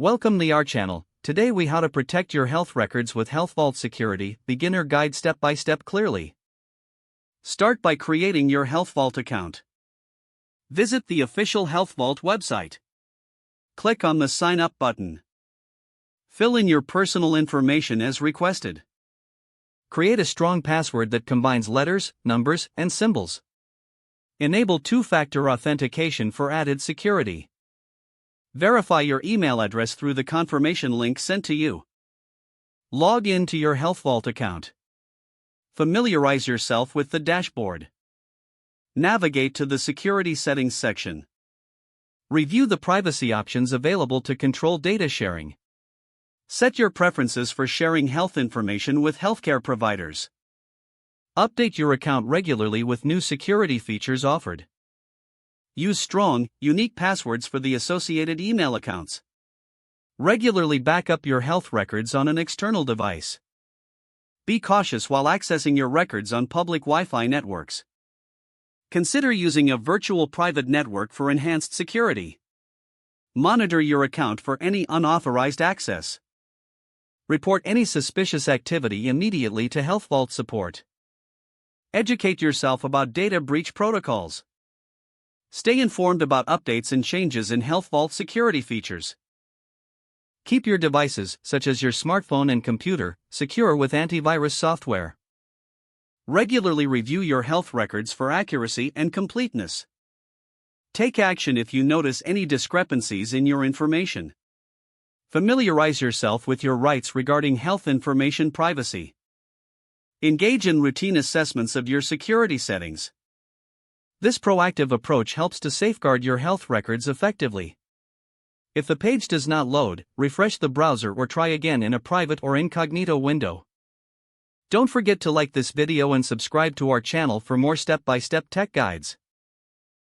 Welcome to our channel. Today we how to protect your health records with HealthVault Security, beginner guide step by step clearly. Start by creating your HealthVault account. Visit the official HealthVault website. Click on the Sign Up button. Fill in your personal information as requested. Create a strong password that combines letters, numbers, and symbols. Enable two-factor authentication for added security. Verify your email address through the confirmation link sent to you. Log in to your HealthVault account. Familiarize yourself with the dashboard. Navigate to the Security Settings section. Review the privacy options available to control data sharing. Set your preferences for sharing health information with healthcare providers. Update your account regularly with new security features offered. Use strong, unique passwords for the associated email accounts. Regularly back up your health records on an external device. Be cautious while accessing your records on public Wi-Fi networks. Consider using a virtual private network for enhanced security. Monitor your account for any unauthorized access. Report any suspicious activity immediately to HealthVault support. Educate yourself about data breach protocols. Stay informed about updates and changes in HealthVault security features. Keep your devices, such as your smartphone and computer, secure with antivirus software. Regularly review your health records for accuracy and completeness. Take action if you notice any discrepancies in your information. Familiarize yourself with your rights regarding health information privacy. Engage in routine assessments of your security settings. This proactive approach helps to safeguard your health records effectively. If the page does not load, refresh the browser or try again in a private or incognito window. Don't forget to like this video and subscribe to our channel for more step-by-step tech guides.